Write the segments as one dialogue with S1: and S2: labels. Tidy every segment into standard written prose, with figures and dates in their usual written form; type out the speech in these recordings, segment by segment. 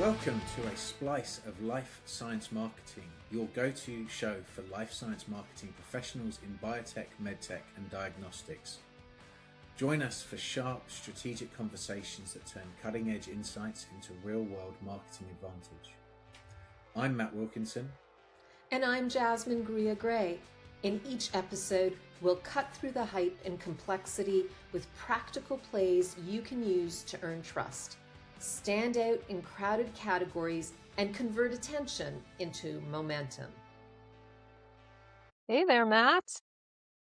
S1: Welcome to a splice of life science marketing, your go-to show for life science marketing professionals in biotech, medtech, and diagnostics. Join us for sharp, strategic conversations that turn cutting-edge insights into real-world marketing advantage. I'm Matt Wilkinson.
S2: And I'm Jasmine Gray. In each episode, we'll cut through the hype and complexity with practical plays you can use to earn trust, stand out in crowded categories, and convert attention into momentum.
S3: Hey there, Matt.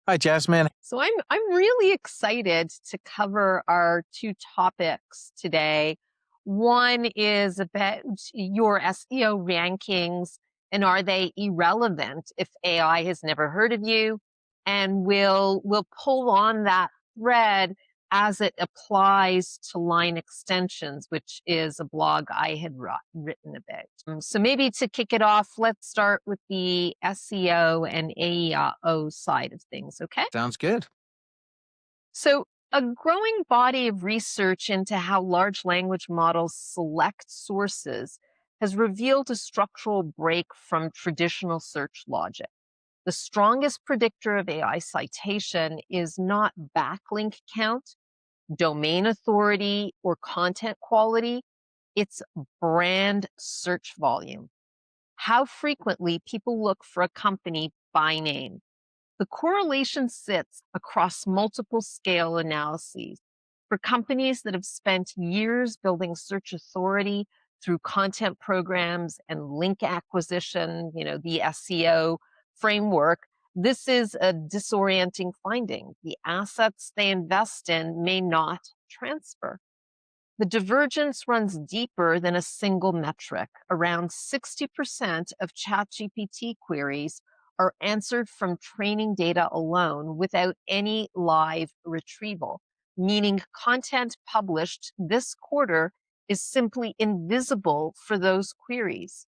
S1: Hi, Jasmine.
S3: So I'm really excited to cover our two topics today. One is about your SEO rankings and are they irrelevant if AI has never heard of you? And we'll pull on that thread as it applies to line extensions, which is a blog I had written about. So maybe to kick it off, let's start with the SEO and AEO side of things, okay?
S1: Sounds good.
S3: So a growing body of research into how large language models select sources has revealed a structural break from traditional search logic. The strongest predictor of AI citation is not backlink count, domain authority, or content quality. It's brand search volume. How frequently people look for a company by name. The correlation sits across multiple scale analyses. For companies that have spent years building search authority through content programs and link acquisition, the SEO framework, this is a disorienting finding. The assets they invest in may not transfer. The divergence runs deeper than a single metric. Around 60% of ChatGPT queries are answered from training data alone without any live retrieval, meaning content published this quarter is simply invisible for those queries.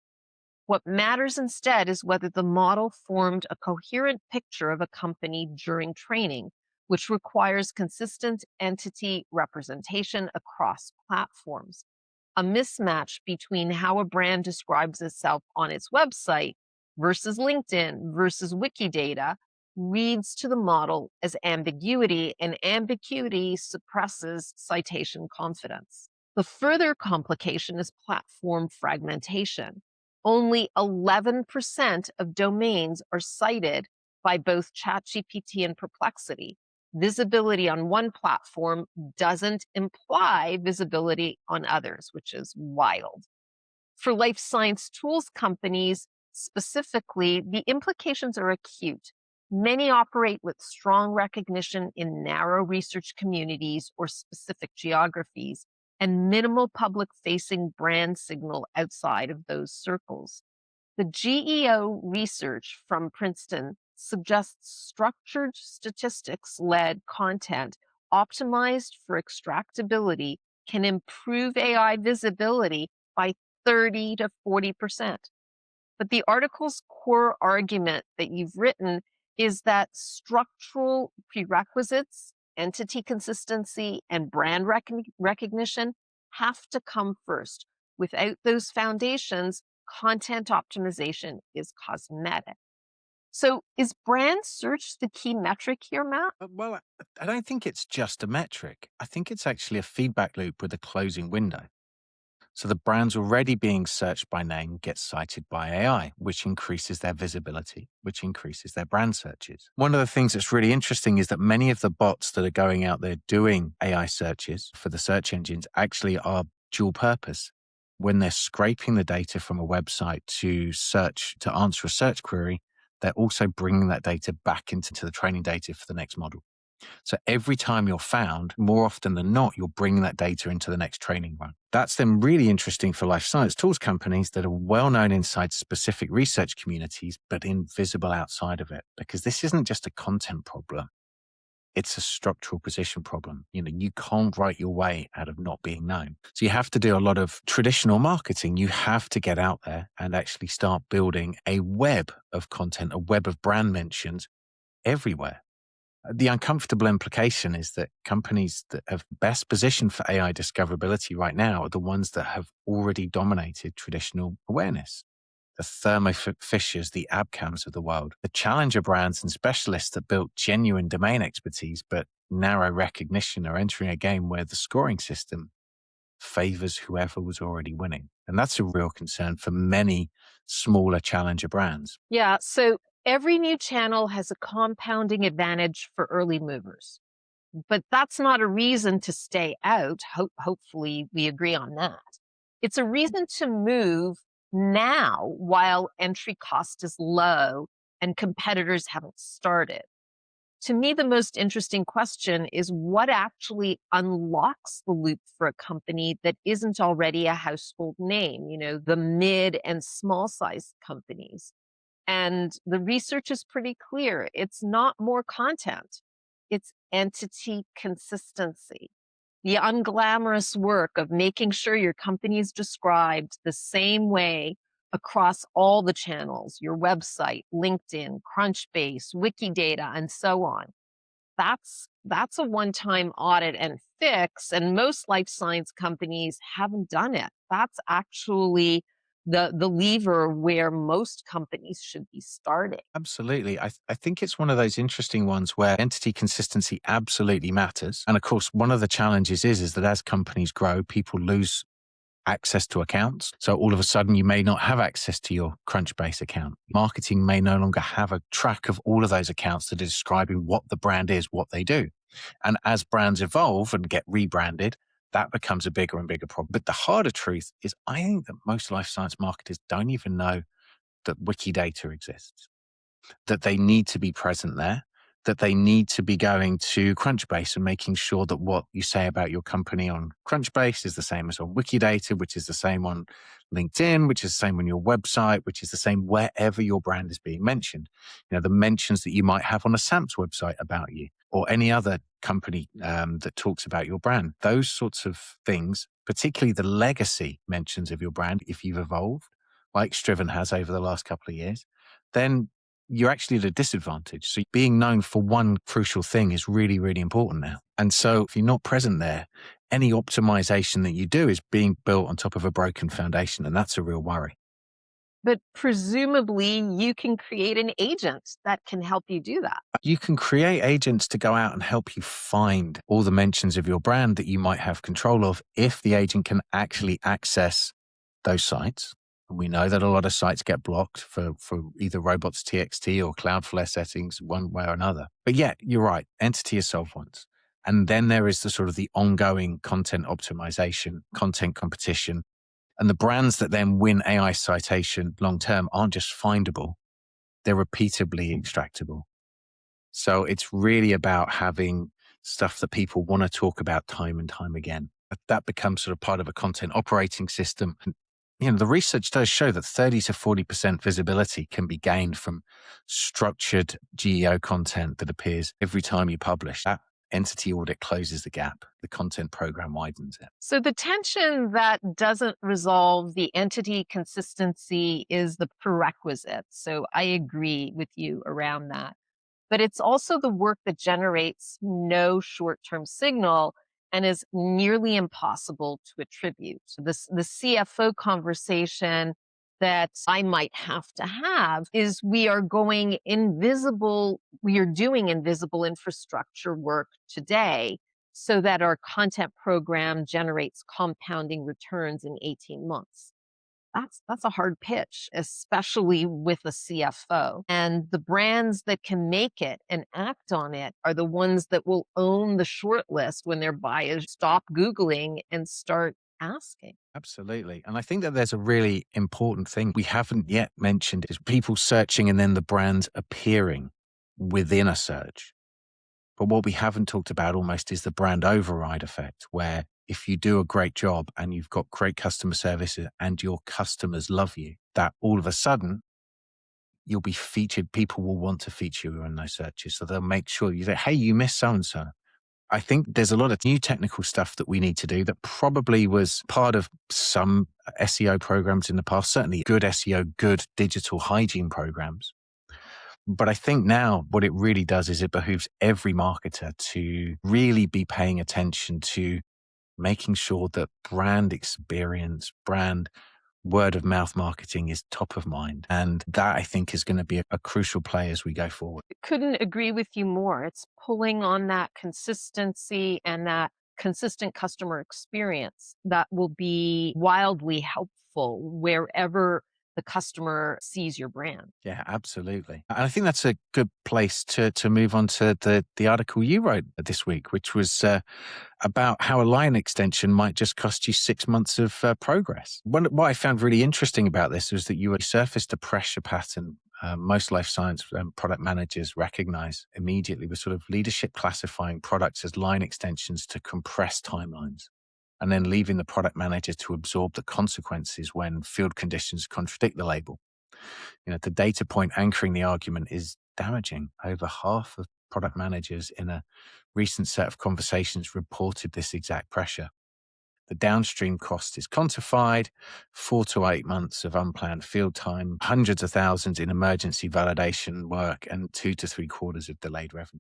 S3: What matters instead is whether the model formed a coherent picture of a company during training, which requires consistent entity representation across platforms. A mismatch between how a brand describes itself on its website versus LinkedIn versus Wikidata reads to the model as ambiguity, and ambiguity suppresses citation confidence. The further complication is platform fragmentation. Only 11% of domains are cited by both ChatGPT and Perplexity. Visibility on one platform doesn't imply visibility on others, which is wild. For life science tools companies specifically, the implications are acute. Many operate with strong recognition in narrow research communities or specific geographies, and minimal public-facing brand signal outside of those circles. The GEO research from Princeton suggests structured statistics-led content optimized for extractability can improve AI visibility by 30 to 40%. But the article's core argument that you've written is that structural prerequisites, entity consistency, and brand recognition have to come first. Without those foundations, content optimization is cosmetic. So is brand search the key metric here, Matt?
S1: Well, I don't think it's just a metric. I think it's actually a feedback loop with a closing window. So the brands already being searched by name get cited by AI, which increases their visibility, which increases their brand searches. One of the things that's really interesting is that many of the bots that are going out there doing AI searches for the search engines actually are dual purpose. When they're scraping the data from a website to answer a search query, they're also bringing that data back into the training data for the next model. So every time you're found, more often than not, you're bringing that data into the next training run. That's then really interesting for life science tools companies that are well known inside specific research communities, but invisible outside of it, because this isn't just a content problem. It's a structural position problem. You can't write your way out of not being known. So you have to do a lot of traditional marketing. You have to get out there and actually start building a web of content, a web of brand mentions everywhere. The uncomfortable implication is that companies that have best positioned for AI discoverability right now are the ones that have already dominated traditional awareness. The Thermo Fishers, the Abcams of the world, the challenger brands and specialists that built genuine domain expertise but narrow recognition are entering a game where the scoring system favors whoever was already winning. And that's a real concern for many smaller challenger brands.
S3: Yeah, so every new channel has a compounding advantage for early movers. But that's not a reason to stay out. Hopefully, we agree on that. It's a reason to move now while entry cost is low and competitors haven't started. To me, the most interesting question is what actually unlocks the loop for a company that isn't already a household name, the mid and small sized companies. And the research is pretty clear. It's not more content, it's entity consistency. The unglamorous work of making sure your company is described the same way across all the channels, your website, LinkedIn, Crunchbase, Wikidata, and so on. That's a one-time audit and fix, and most life science companies haven't done it. That's actually the lever where most companies should be starting.
S1: Absolutely. I think it's one of those interesting ones where entity consistency absolutely matters. And of course, one of the challenges is that as companies grow, people lose access to accounts. So all of a sudden, you may not have access to your Crunchbase account. Marketing may no longer have a track of all of those accounts that are describing what the brand is, what they do. And as brands evolve and get rebranded, that becomes a bigger and bigger problem. But the harder truth is, I think that most life science marketers don't even know that Wikidata exists, that they need to be present there, that they need to be going to Crunchbase and making sure that what you say about your company on Crunchbase is the same as on Wikidata, which is the same on LinkedIn, which is the same on your website, which is the same wherever your brand is being mentioned. The mentions that you might have on a SAMP's website about you or any other company that talks about your brand. Those sorts of things, particularly the legacy mentions of your brand, if you've evolved, like Striven has over the last couple of years, then you're actually at a disadvantage. So being known for one crucial thing is really, really important now. And so if you're not present there, any optimization that you do is being built on top of a broken foundation. And that's a real worry.
S3: But presumably you can create an agent that can help you do that.
S1: You can create agents to go out and help you find all the mentions of your brand that you might have control of if the agent can actually access those sites. We know that a lot of sites get blocked for either robots.txt or Cloudflare settings one way or another. But yeah, you're right. Entity is solved once. And then there is the sort of the ongoing content optimization, content competition. And the brands that then win AI citation long-term aren't just findable. They're repeatably extractable. So it's really about having stuff that people want to talk about time and time again. That becomes sort of part of a content operating system. The research does show that 30 to 40% visibility can be gained from structured GEO content that appears every time you publish. That entity audit closes the gap. The content program widens it.
S3: So the tension that doesn't resolve the entity consistency is the prerequisite. So I agree with you around that. But it's also the work that generates no short-term signal and is nearly impossible to attribute. So the CFO conversation that I might have to have is we are doing invisible infrastructure work today so that our content program generates compounding returns in 18 months. That's a hard pitch, especially with a CFO. And the brands that can make it and act on it are the ones that will own the short list when their buyers stop Googling and start asking.
S1: Absolutely. And I think that there's a really important thing we haven't yet mentioned is people searching and then the brands appearing within a search. But what we haven't talked about almost is the brand override effect, where if you do a great job and you've got great customer service and your customers love you, that all of a sudden you'll be featured. People will want to feature you in those searches. So they'll make sure you say, hey, you missed so-and-so. I think there's a lot of new technical stuff that we need to do that probably was part of some SEO programs in the past, certainly good SEO, good digital hygiene programs. But I think now what it really does is it behooves every marketer to really be paying attention to making sure that brand experience, brand word of mouth marketing is top of mind. And that I think is going to be a crucial play as we go forward.
S3: Couldn't agree with you more. It's pulling on that consistency and that consistent customer experience that will be wildly helpful wherever the customer sees your brand.
S1: Yeah, absolutely. And I think that's a good place to move on to the article you wrote this week, which was about how a line extension might just cost you 6 months of progress. What I found really interesting about this was that you surfaced a pressure pattern most life science product managers recognize immediately with sort of leadership classifying products as line extensions to compress timelines and then leaving the product manager to absorb the consequences when field conditions contradict the label. The data point anchoring the argument is damaging. Over half of product managers in a recent set of conversations reported this exact pressure. The downstream cost is quantified, 4 to 8 months of unplanned field time, hundreds of thousands in emergency validation work, and 2 to 3 quarters of delayed revenue.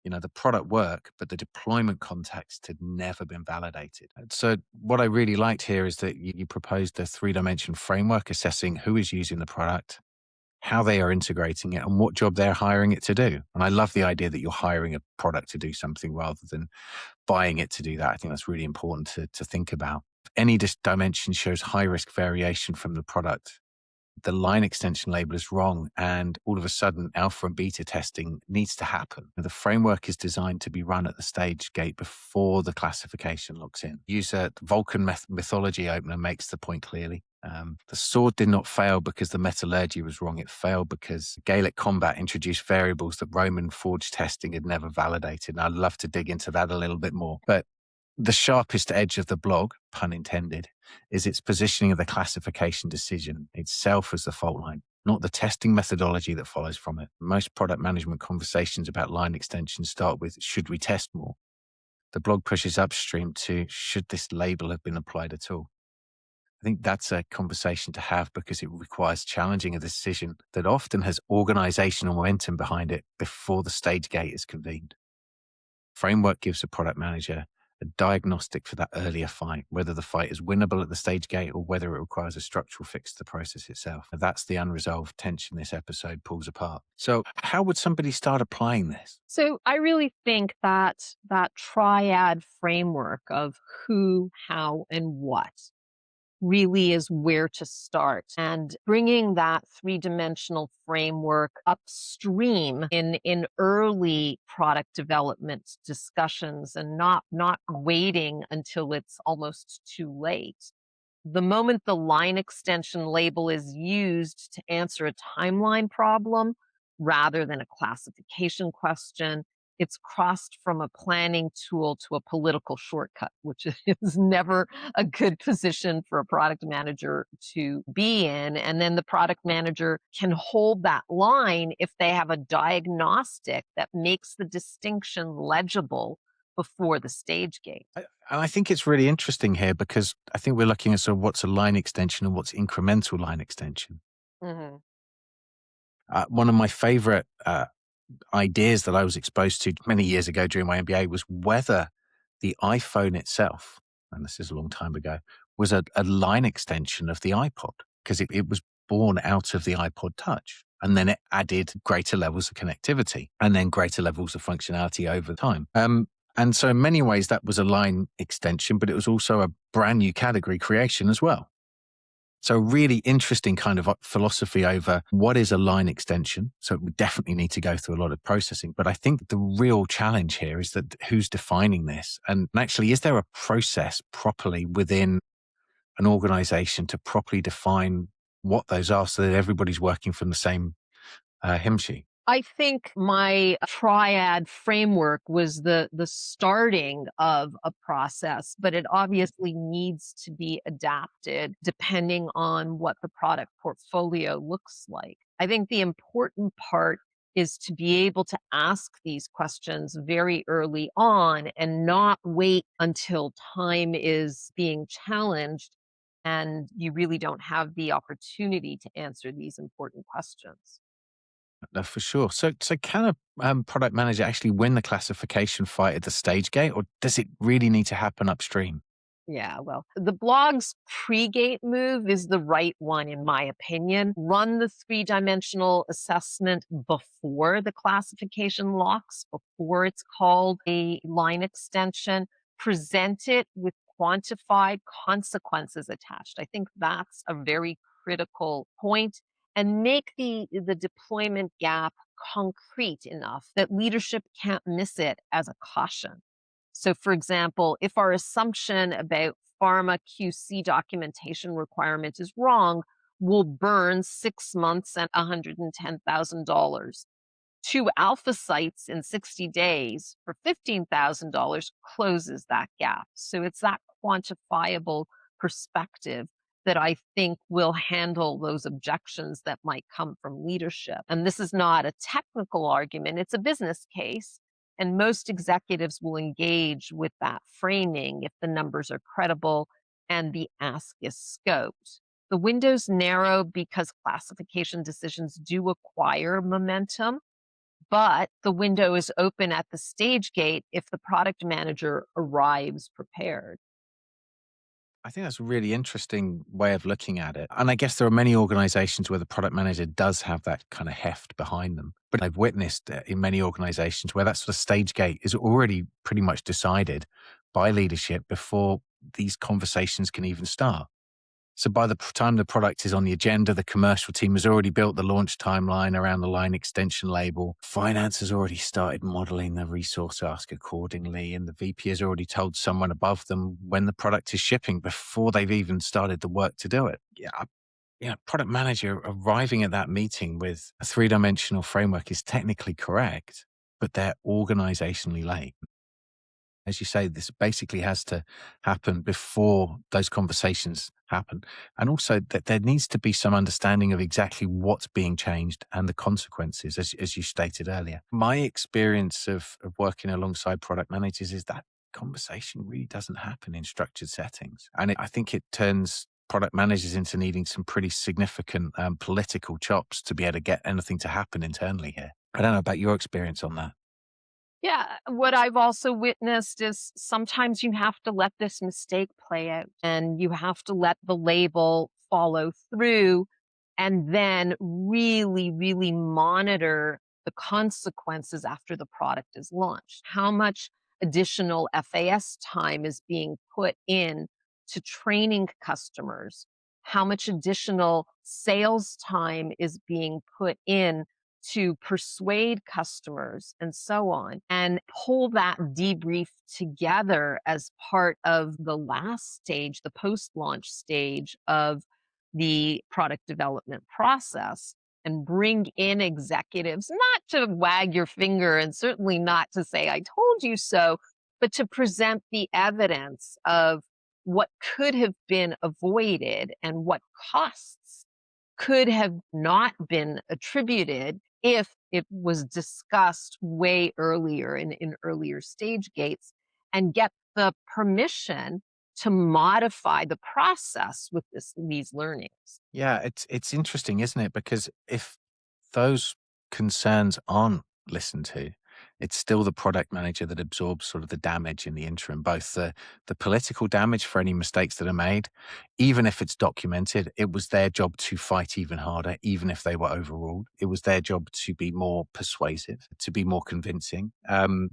S1: The product worked, but the deployment context had never been validated. So what I really liked here is that you proposed a 3-dimension framework assessing who is using the product, how they are integrating it, and what job they're hiring it to do. And I love the idea that you're hiring a product to do something rather than buying it to do that. I think that's really important to think about. If any dimension shows high risk variation from the product, the line extension label is wrong, and all of a sudden alpha and beta testing needs to happen. The framework is designed to be run at the stage gate before the classification locks in. User Vulcan mythology opener makes the point clearly. The sword did not fail because the metallurgy was wrong. It failed because Gaelic combat introduced variables that Roman forge testing had never validated. And I'd love to dig into that a little bit more. But the sharpest edge of the blog, pun intended, is its positioning of the classification decision itself as the fault line, not the testing methodology that follows from it. Most product management conversations about line extensions start with, should we test more? The blog pushes upstream to, should this label have been applied at all? I think that's a conversation to have because it requires challenging a decision that often has organizational momentum behind it before the stage gate is convened. Framework gives a product manager a diagnostic for that earlier fight, whether the fight is winnable at the stage gate or whether it requires a structural fix to the process itself. That's the unresolved tension this episode pulls apart. So how would somebody start applying this?
S3: So I really think that that triad framework of who, how, and what really is where to start. And bringing that three-dimensional framework upstream in early product development discussions and not waiting until it's almost too late. The moment the line extension label is used to answer a timeline problem rather than a classification question, it's crossed from a planning tool to a political shortcut, which is never a good position for a product manager to be in. And then the product manager can hold that line if they have a diagnostic that makes the distinction legible before the stage gate.
S1: And I think it's really interesting here because I think we're looking at sort of what's a line extension and what's incremental line extension.
S3: Mm-hmm.
S1: One of my favorite ideas that I was exposed to many years ago during my MBA was whether the iPhone itself, and this is a long time ago, was a line extension of the iPod because it was born out of the iPod Touch. And then it added greater levels of connectivity and then greater levels of functionality over time. And so in many ways, that was a line extension, but it was also a brand new category creation as well. So really interesting kind of philosophy over what is a line extension. So we definitely need to go through a lot of processing. But I think the real challenge here is that who's defining this? And actually, is there a process properly within an organization to properly define what those are so that everybody's working from the same hymn sheet?
S3: I think my triad framework was the starting of a process, but it obviously needs to be adapted depending on what the product portfolio looks like. I think the important part is to be able to ask these questions very early on and not wait until time is being challenged and you really don't have the opportunity to answer these important questions.
S1: No, for sure. So can a product manager actually win the classification fight at the stage gate, or does it really need to happen upstream?
S3: Yeah, well, the blog's pre-gate move is the right one, in my opinion. Run the three-dimensional assessment before the classification locks, before it's called a line extension. Present it with quantified consequences attached. I think that's a very critical point. And make the deployment gap concrete enough that leadership can't miss it as a caution. So, for example, if our assumption about pharma QC documentation requirement is wrong, we'll burn 6 months and $110,000. Two alpha sites in 60 days for $15,000 closes that gap. So it's that quantifiable perspective that I think will handle those objections that might come from leadership. And this is not a technical argument, it's a business case. And most executives will engage with that framing if the numbers are credible and the ask is scoped. The window's narrow because classification decisions do acquire momentum, but the window is open at the stage gate if the product manager arrives prepared.
S1: I think that's a really interesting way of looking at it. And I guess there are many organizations where the product manager does have that kind of heft behind them. But I've witnessed in many organizations where that sort of stage gate is already pretty much decided by leadership before these conversations can even start. So by the time the product is on the agenda, the commercial team has already built the launch timeline around the line extension label. Finance has already started modeling the resource ask accordingly, and the VP has already told someone above them when the product is shipping before they've even started the work to do it. Yeah, product manager arriving at that meeting with a three-dimensional framework is technically correct, but they're organizationally late. As you say, this basically has to happen before those conversations happen. And also that there needs to be some understanding of exactly what's being changed and the consequences, as you stated earlier. My experience of working alongside product managers is that conversation really doesn't happen in structured settings. And I think it turns product managers into needing some pretty significant political chops to be able to get anything to happen internally here. I don't know about your experience on that.
S3: Yeah, what I've also witnessed is sometimes you have to let this mistake play out and you have to let the label follow through and then really, really monitor the consequences after the product is launched. How much additional FAS time is being put in to training customers? How much additional sales time is being put in to persuade customers and so on, and pull that debrief together as part of the last stage, the post launch stage of the product development process, and bring in executives, not to wag your finger and certainly not to say, I told you so, but to present the evidence of what could have been avoided and what costs could have not been attributed if it was discussed way earlier in earlier stage gates, and get the permission to modify the process with these learnings.
S1: Yeah, it's interesting, isn't it? Because if those concerns aren't listened to, it's still the product manager that absorbs sort of the damage in the interim, both the political damage for any mistakes that are made, even if it's documented. It was their job to fight even harder, even if they were overruled. It was their job to be more persuasive, to be more convincing. And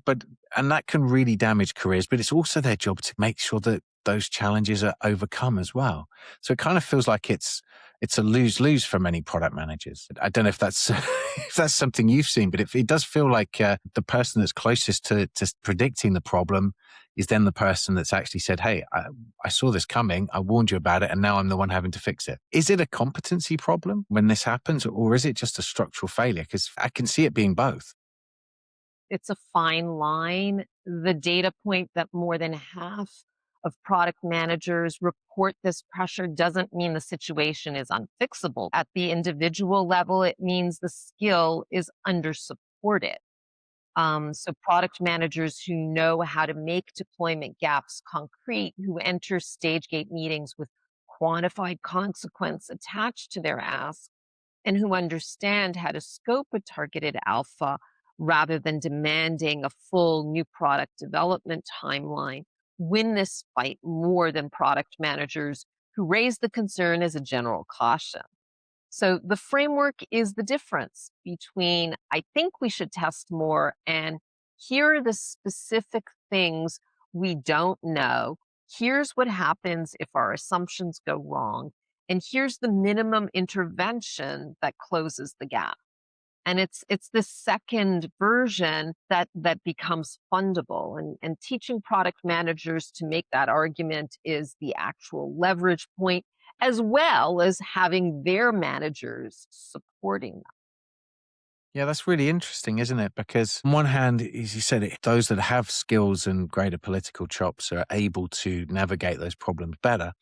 S1: that can really damage careers, but it's also their job to make sure that those challenges are overcome as well. So it kind of feels like it's a lose-lose for many product managers. I don't know if that's if that's something you've seen, but it does feel like the person that's closest to predicting the problem is then the person that's actually said, "Hey, I saw this coming. I warned you about it, and now I'm the one having to fix it." Is it a competency problem when this happens, or is it just a structural failure? Because I can see it being both.
S3: It's a fine line. The data point that more than half of product managers report this pressure doesn't mean the situation is unfixable. At the individual level, it means the skill is undersupported. So, product managers who know how to make deployment gaps concrete, who enter stage gate meetings with quantified consequence attached to their ask, and who understand how to scope a targeted alpha rather than demanding a full new product development timeline win this fight more than product managers who raise the concern as a general caution. So the framework is the difference between I think we should test more and here are the specific things we don't know. Here's what happens if our assumptions go wrong. And here's the minimum intervention that closes the gap. And it's the second version that becomes fundable. And teaching product managers to make that argument is the actual leverage point, as well as having their managers supporting them.
S1: Yeah, that's really interesting, isn't it? Because on one hand, as you said, those that have skills and greater political chops are able to navigate those problems better.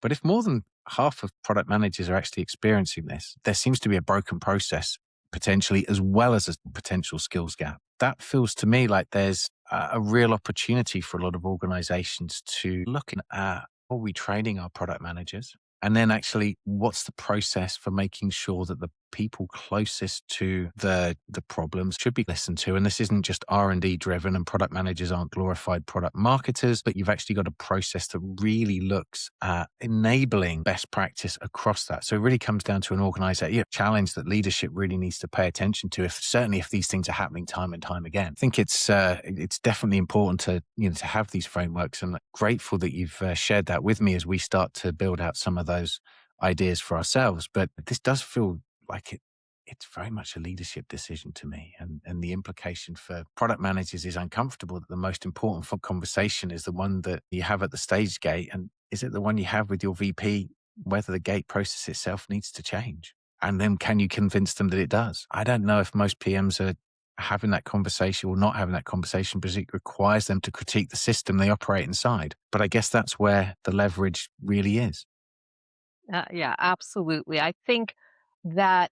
S1: But if more than half of product managers are actually experiencing this, there seems to be a broken process potentially, as well as a potential skills gap. That feels to me like there's a real opportunity for a lot of organizations to look at, are we training our product managers? And then actually, what's the process for making sure that the people closest to the problems should be listened to? And this isn't just R&D driven, and product managers aren't glorified product marketers, but you've actually got a process that really looks at enabling best practice across that. So it really comes down to an organization challenge that leadership really needs to pay attention to, certainly if these things are happening time and time again. I think it's definitely important to have these frameworks, and grateful that you've shared that with me as we start to build out some of those ideas for ourselves. But this does feel like it's very much a leadership decision to me. And the implication for product managers is uncomfortable. That the most important conversation is the one that you have at the stage gate. And is it the one you have with your VP, whether the gate process itself needs to change? And then can you convince them that it does? I don't know if most PMs are having that conversation or not having that conversation because it requires them to critique the system they operate inside. But I guess that's where the leverage really is.
S3: Yeah, absolutely. I think that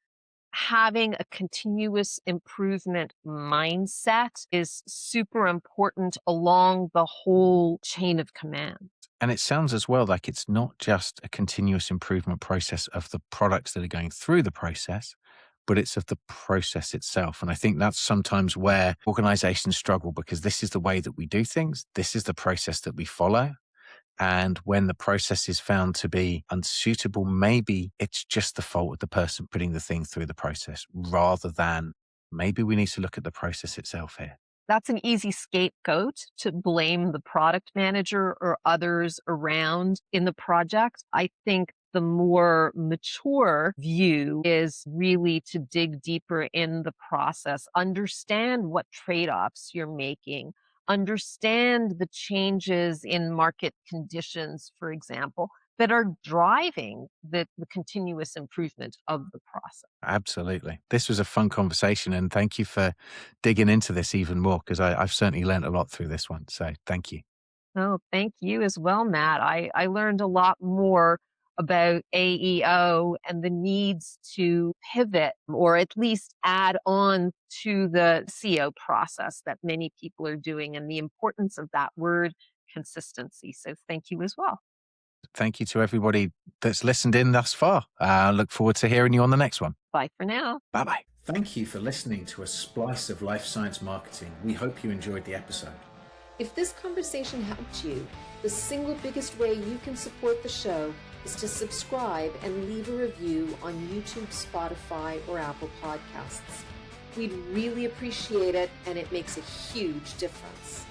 S3: having a continuous improvement mindset is super important along the whole chain of command.
S1: And it sounds as well like it's not just a continuous improvement process of the products that are going through the process, but it's of the process itself. And I think that's sometimes where organizations struggle, because this is the way that we do things. This is the process that we follow. And when the process is found to be unsuitable, maybe it's just the fault of the person putting the thing through the process, rather than maybe we need to look at the process itself here.
S3: That's an easy scapegoat to blame the product manager or others around in the project. I think the more mature view is really to dig deeper in the process, understand what trade-offs you're making, understand the changes in market conditions, for example, that are driving the continuous improvement of the process.
S1: Absolutely. This was a fun conversation, and thank you for digging into this even more, because I've certainly learned a lot through this one. So thank you.
S3: Oh, thank you as well, Matt. I learned a lot more about AEO and the needs to pivot or at least add on to the CO process that many people are doing, and the importance of that word consistency. So thank you as well.
S1: Thank you to everybody that's listened in thus far. I look forward to hearing you on the next one.
S3: Bye for now.
S1: Bye-bye. Thank you for listening to A Splice of Life Science Marketing. We hope you enjoyed the episode.
S2: If this conversation helped you, the single biggest way you can support the show is to subscribe and leave a review on YouTube, Spotify, or Apple Podcasts. We'd really appreciate it, and it makes a huge difference.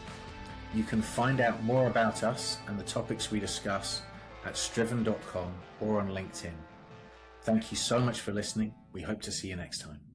S1: You can find out more about us and the topics we discuss at striven.com or on LinkedIn. Thank you so much for listening. We hope to see you next time.